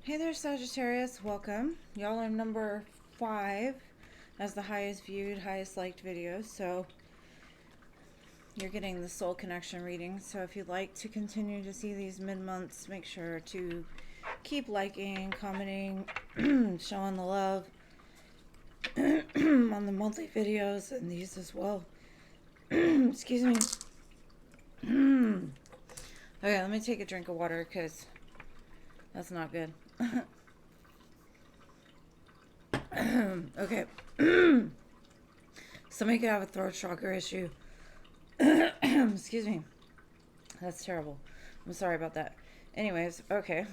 Hey there, Sagittarius. Welcome. Y'all are number 5 as the highest viewed, highest liked video. So you're getting the soul connection reading. So if you'd like to continue to see these mid-months, make sure to keep liking, commenting, showing the love on the monthly videos and these as well. Excuse me. Okay, let me take a drink of water because that's not good. Okay. Somebody could have a throat chakra issue. Excuse me. That's terrible. I'm sorry about that. Anyways, okay.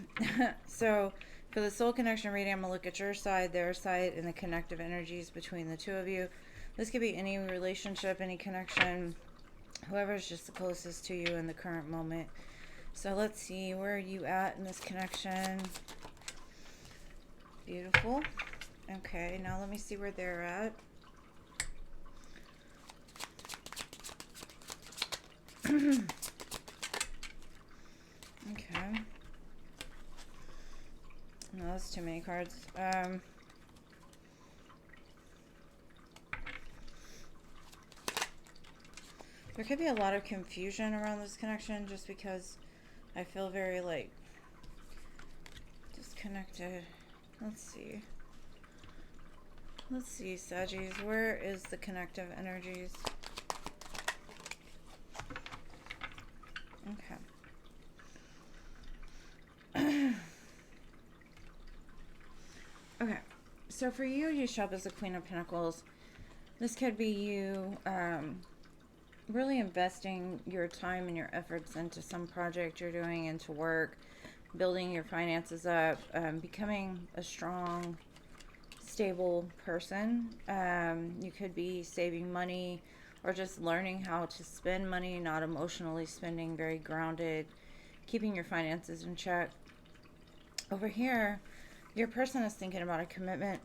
So for the soul connection reading, I'm going to look at your side, their side, and the connective energies between the two of you. This could be any relationship, any connection, whoever's just the closest to you in the current moment. So let's see, where are you at in this connection? Beautiful. Okay, now let me see where they're at. Okay. No, that's too many cards. There could be a lot of confusion around this connection just because I feel very, like, disconnected. Let's see. Let's see, Saggies. Where is the connective energies? Okay. Okay. So for you, you show up as the Queen of Pentacles. This could be you really investing your time and your efforts into some project you're doing, into work, building your finances up, becoming a strong, stable person. You could be saving money or just learning how to spend money, not emotionally spending, very grounded, keeping your finances in check. Over here, your person is thinking about a commitment,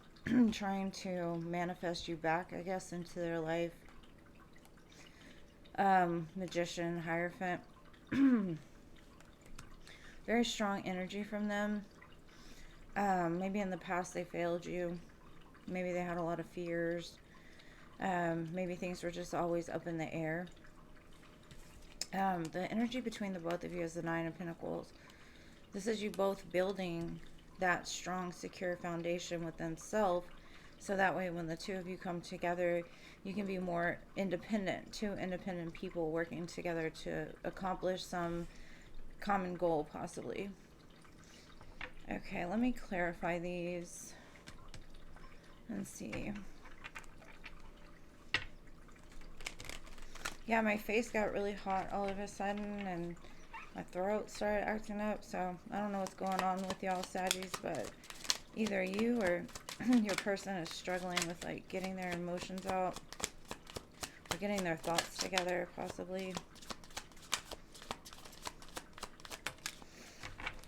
trying to manifest you back, I guess, into their life. Magician, Hierophant. Very strong energy from them. Maybe in the past they failed you. Maybe they had a lot of fears. Maybe things were just always up in the air. The energy between the both of you is the Nine of Pentacles. This is you both building that strong, secure foundation within self, so that way when the two of you come together, you can be more independent, two independent people working together to accomplish some common goal, possibly. Okay, let me clarify these and see. Yeah, my face got really hot all of a sudden, and my throat started acting up, so I don't know what's going on with y'all Saggies, but either you or your person is struggling with, like, getting their emotions out or getting their thoughts together, possibly.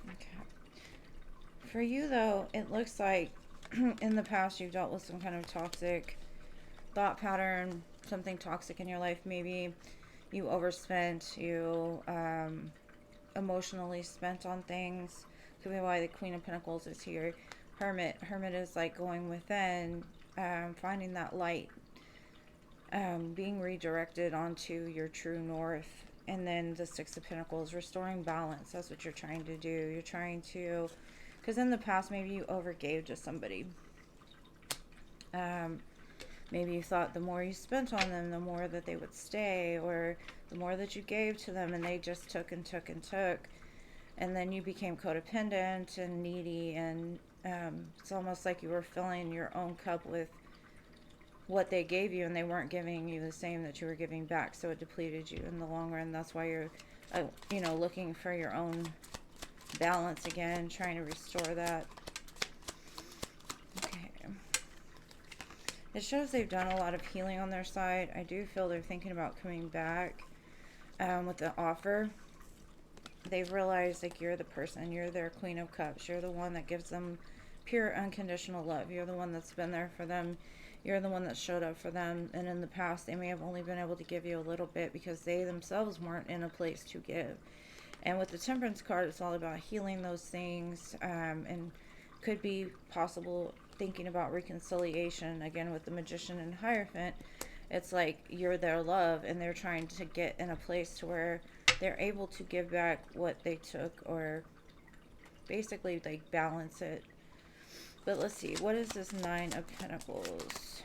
Okay. For you, though, it looks like in the past you've dealt with some kind of toxic thought pattern, something toxic in your life. Maybe you overspent, you emotionally spent on things. Could be why the Queen of Pentacles is here. Hermit is like going within, finding that light, being redirected onto your true north. And then the Six of Pentacles, restoring balance. That's what you're trying to do. You're trying to, because in the past maybe you overgave to somebody. Maybe you thought the more you spent on them, the more that they would stay, or the more that you gave to them and they just took and took and took. And then you became codependent and needy, and it's almost like you were filling your own cup with what they gave you, and they weren't giving you the same that you were giving back, so it depleted you in the long run. That's why you're, looking for your own balance again, trying to restore that. It shows they've done a lot of healing on their side. I do feel they're thinking about coming back with the offer. They've realized, like, you're the person. You're their Queen of Cups. You're the one that gives them pure, unconditional love. You're the one that's been there for them. You're the one that showed up for them. And in the past, they may have only been able to give you a little bit because they themselves weren't in a place to give. And with the Temperance card, it's all about healing those things and could be possible thinking about reconciliation again with the Magician and Hierophant. It's like you're their love and they're trying to get in a place to where they're able to give back what they took, or basically like balance it. But let's see, what is this Nine of Pentacles?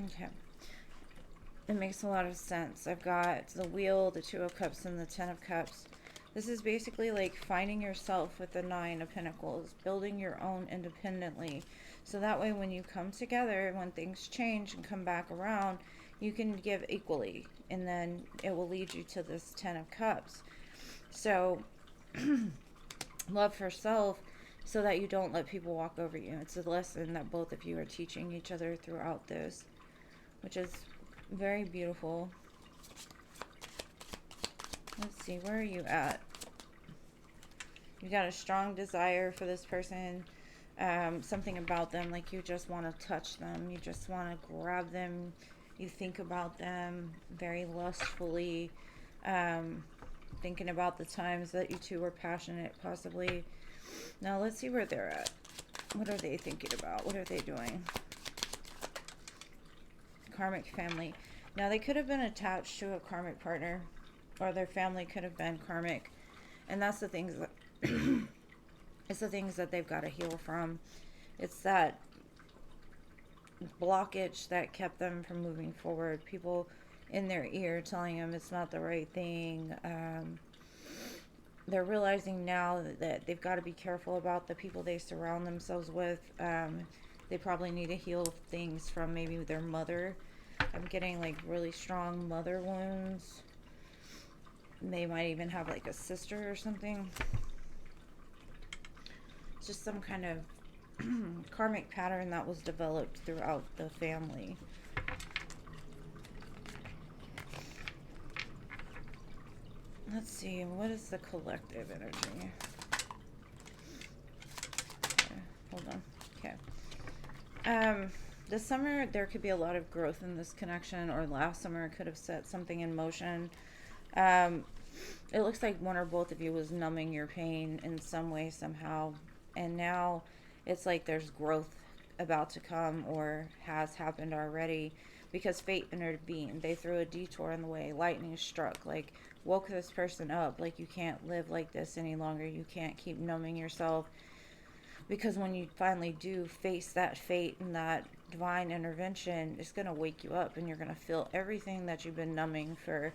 Okay. It makes a lot of sense. I've got the Wheel, the Two of Cups, and the Ten of Cups. This is basically like finding yourself with the Nine of Pentacles, building your own independently. So that way when you come together, when things change and come back around, you can give equally. And then it will lead you to this Ten of Cups. So love for self so that you don't let people walk over you. It's a lesson that both of you are teaching each other throughout this, which is very beautiful. Let's see, where are you at? You got a strong desire for this person. Something about them, like you just want to touch them. You just want to grab them. You think about them very lustfully. Thinking about the times that you two were passionate, possibly. Now, let's see where they're at. What are they thinking about? What are they doing? Karmic family. Now, they could have been attached to a karmic partner, or their family could have been karmic. And that's the things that it's the things that they've got to heal from. It's that blockage that kept them from moving forward. People in their ear telling them it's not the right thing. They're realizing now that they've got to be careful about the people they surround themselves with. They probably need to heal things from maybe their mother. I'm getting like really strong mother wounds. They might even have like a sister or something. It's just some kind of karmic pattern that was developed throughout the family. Let's see, what is the collective energy? Okay, hold on. Okay. This summer, there could be a lot of growth in this connection, or last summer could have set something in motion. It looks like one or both of you was numbing your pain in some way, somehow. And now it's like there's growth about to come, or has happened already, because fate intervened. They threw a detour in the way. Lightning struck, like woke this person up. Like, you can't live like this any longer. You can't keep numbing yourself. Because when you finally do face that fate and that divine intervention, it's going to wake you up, and you're going to feel everything that you've been numbing for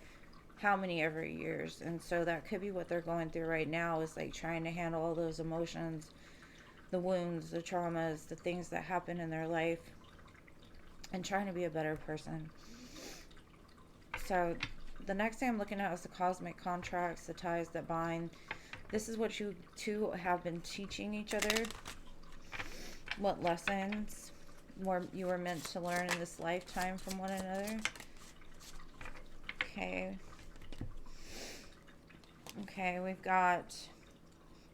how many ever years. And so that could be what they're going through right now, is like trying to handle all those emotions, the wounds, the traumas, the things that happen in their life, and trying to be a better person. So the next thing I'm looking at is the cosmic contracts, the ties that bind. This is what you two have been teaching each other, what lessons you were meant to learn in this lifetime from one another. Okay. Okay, we've got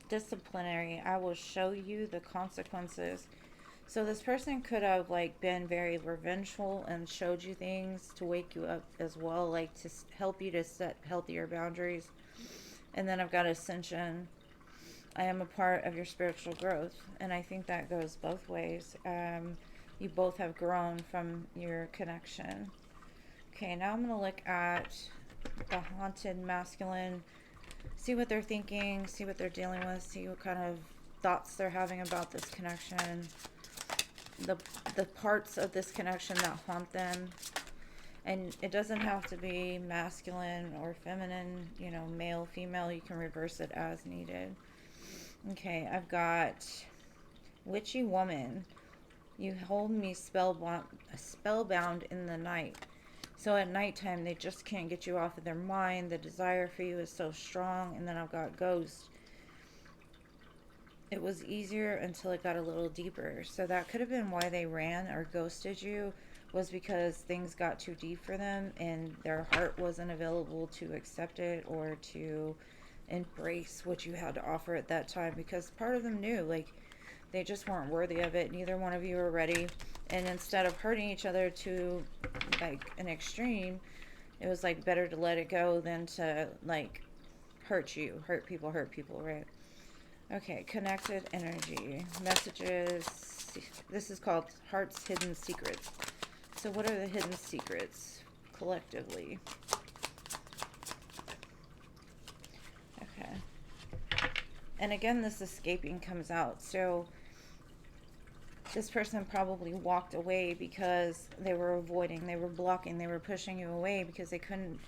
disciplinary. I will show you the consequences. So this person could have like been very revengeful and showed you things to wake you up as well, like to help you to set healthier boundaries. And then I've got ascension. I am a part of your spiritual growth, and I think that goes both ways. You both have grown from your connection. Okay, now I'm going to look at the haunted masculine. See what they're thinking, see what they're dealing with, see what kind of thoughts they're having about this connection. The parts of this connection that haunt them. And it doesn't have to be masculine or feminine, you know, male, female. You can reverse it as needed. Okay, I've got witchy woman. You hold me spellbound in the night. So at nighttime, they just can't get you off of their mind. The desire for you is so strong. And then I've got ghost. It was easier until it got a little deeper. So that could have been why they ran or ghosted you, was because things got too deep for them and their heart wasn't available to accept it or to embrace what you had to offer at that time, because part of them knew, like, they just weren't worthy of it. Neither one of you were ready. And instead of hurting each other to like an extreme, it was like better to let it go than to like hurt people, right? Okay, connected energy, messages. This is called Heart's Hidden Secrets. So what are the hidden secrets collectively? Okay. And again, this escaping comes out. So this person probably walked away because they were avoiding, they were blocking, they were pushing you away because they couldn't,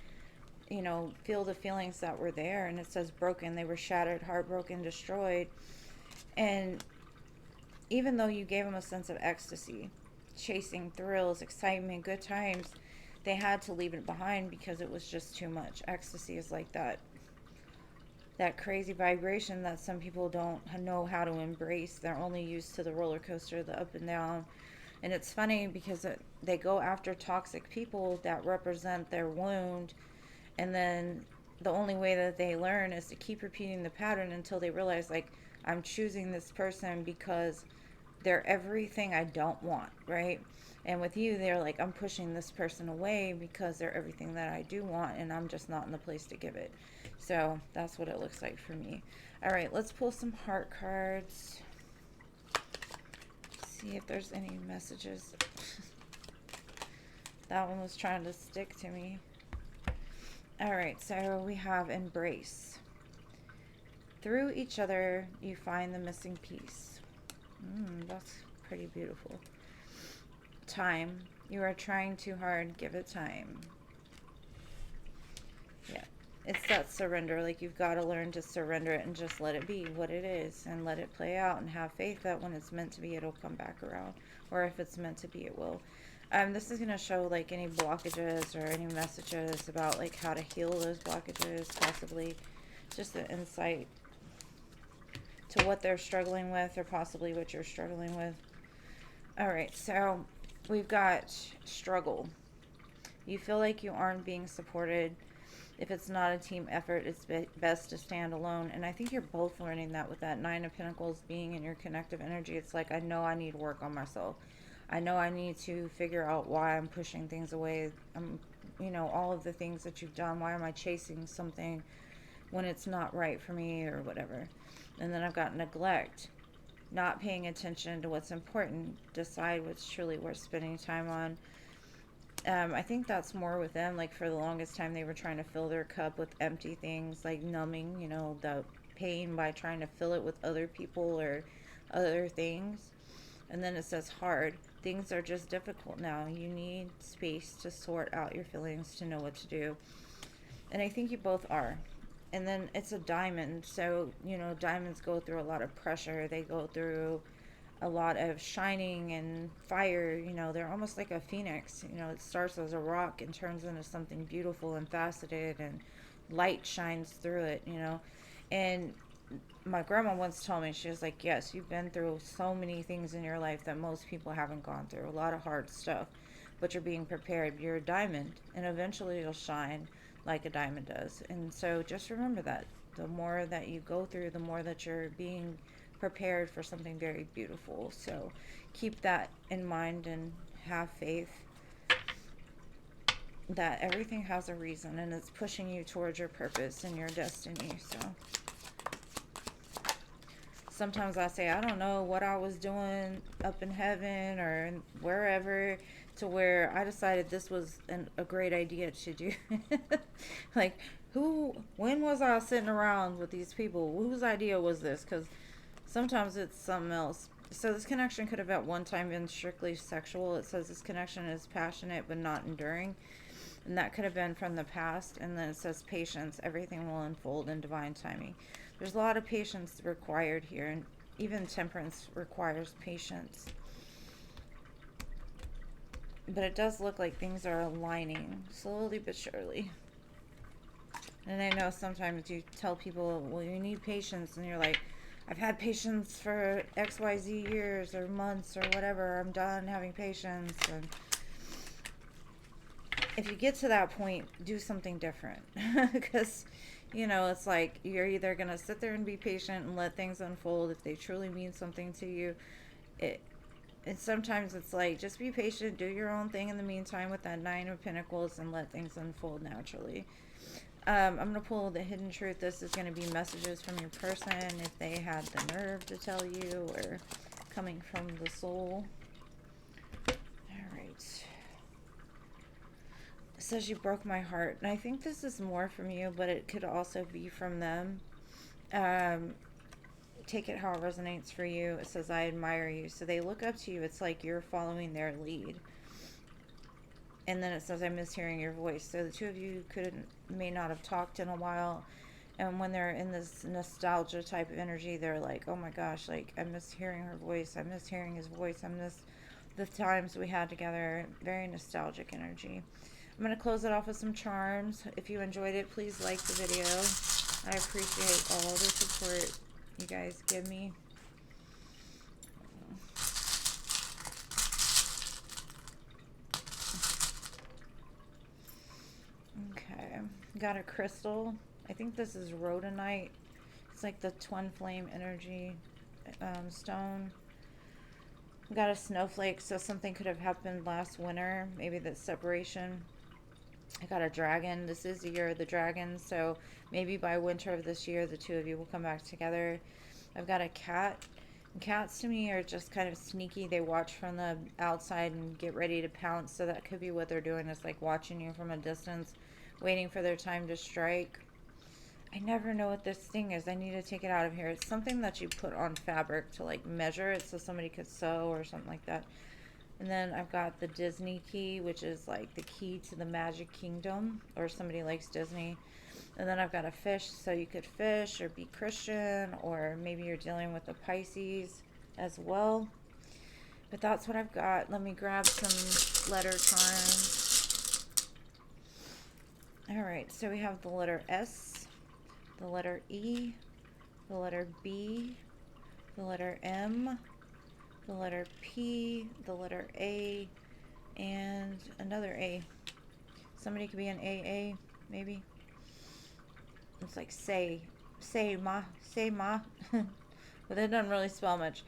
feel the feelings that were there. And it says broken. They were shattered, heartbroken, destroyed. And even though you gave them a sense of ecstasy, chasing thrills, excitement, good times, they had to leave it behind because it was just too much. Ecstasy is like that crazy vibration that some people don't know how to embrace. They're only used to the roller coaster, the up and down. And it's funny because they go after toxic people that represent their wound, and then the only way that they learn is to keep repeating the pattern until they realize, like, I'm choosing this person because they're everything I don't want, right? And with you, they're like, I'm pushing this person away because they're everything that I do want, and I'm just not in the place to give it. So that's what it looks like for me. All right, let's pull some heart cards. See if there's any messages. That one was trying to stick to me. All right, so we have embrace. Through each other, you find the missing piece. That's pretty beautiful. Time. You are trying too hard. Give it time. Yeah. It's that surrender. Like, you've got to learn to surrender it and just let it be what it is and let it play out and have faith that when it's meant to be, it'll come back around. Or if it's meant to be, it will. This is going to show, like, any blockages or any messages about, like, how to heal those blockages, possibly. Just an insight to what they're struggling with, or possibly what you're struggling with. All right, so we've got struggle. You feel like you aren't being supported. If it's not a team effort, it's best to stand alone. And I think you're both learning that with that Nine of Pentacles being in your connective energy. It's like, I know I need work on myself. I know I need to figure out why I'm pushing things away. All of the things that you've done. Why am I chasing something when it's not right for me or whatever? And then I've got neglect. Not paying attention to what's important. Decide what's truly worth spending time on. I think that's more with them. Like, for the longest time, they were trying to fill their cup with empty things, like numbing, the pain by trying to fill it with other people or other things. And then it says hard. Things are just difficult now. You need space to sort out your feelings, to know what to do. And I think you both are. And then it's a diamond. So, diamonds go through a lot of pressure. They go through a lot of shining and fire. They're almost like a phoenix. It starts as a rock and turns into something beautiful and faceted, and light shines through it, And my grandma once told me, she was like, yes, you've been through so many things in your life that most people haven't gone through. A lot of hard stuff. But you're being prepared. You're a diamond. And eventually you'll shine like a diamond does. And so just remember that. The more that you go through, the more that you're being prepared for something very beautiful. So keep that in mind and have faith that everything has a reason, and it's pushing you towards your purpose and your destiny. So sometimes I say, I don't know what I was doing up in heaven or wherever, to where I decided this was a great idea to do. Like, when was I sitting around with these people? Whose idea was this? Because sometimes it's something else. So this connection could have at one time been strictly sexual. It says this connection is passionate but not enduring. And that could have been from the past. And then it says patience. Everything will unfold in divine timing. There's a lot of patience required here. And even temperance requires patience. But it does look like things are aligning slowly but surely. And I know sometimes you tell people, well, you need patience. And you're like, I've had patience for XYZ years or months or whatever. I'm done having patience. And if you get to that point, do something different. Because, it's like you're either going to sit there and be patient and let things unfold if they truly mean something to you. And sometimes it's like, just be patient, do your own thing in the meantime with that Nine of Pentacles, and let things unfold naturally. I'm going to pull the hidden truth. This is going to be messages from your person if they had the nerve to tell you, or coming from the soul. All right. It says you broke my heart. And I think this is more from you, but it could also be from them. Take it how it resonates for you. It says, I admire you. So they look up to you. It's like you're following their lead. And then it says, I miss hearing your voice. So the two of you may not have talked in a while. And when they're in this nostalgia type of energy, they're like, oh my gosh, like, I miss hearing her voice. I miss hearing his voice. I miss the times we had together. Very nostalgic energy. I'm going to close it off with some charms. If you enjoyed it, please like the video. I appreciate all the support you guys give me. Okay, got a crystal. I think this is rhodonite. It's like the twin flame energy stone. Got a snowflake, so something could have happened last winter, maybe the separation. I got a dragon. This is the year of the dragon, so maybe by winter of this year the two of you will come back together. I've got a cat. Cats to me are just kind of sneaky. They watch from the outside and get ready to pounce, so that could be what they're doing, is like watching you from a distance, waiting for their time to strike. I never know what this thing is. I need to take it out of here. It's something that you put on fabric to like measure it so somebody could sew or something like that. And then I've got the Disney key, which is like the key to the Magic Kingdom, or somebody likes Disney. And then I've got a fish, so you could fish or be Christian, or maybe you're dealing with the Pisces as well. But that's what I've got. Let me grab some letter charms. All right, so we have the letter S, the letter E, the letter B, the letter M, the letter P, the letter A, and another A. Somebody could be an AA, maybe. It's like say ma, but it doesn't really spell much.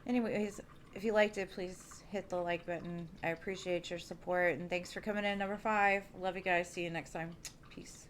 Anyways, if you liked it, please hit the like button. I appreciate your support, and thanks for coming in, number 5. Love you guys. See you next time. Peace.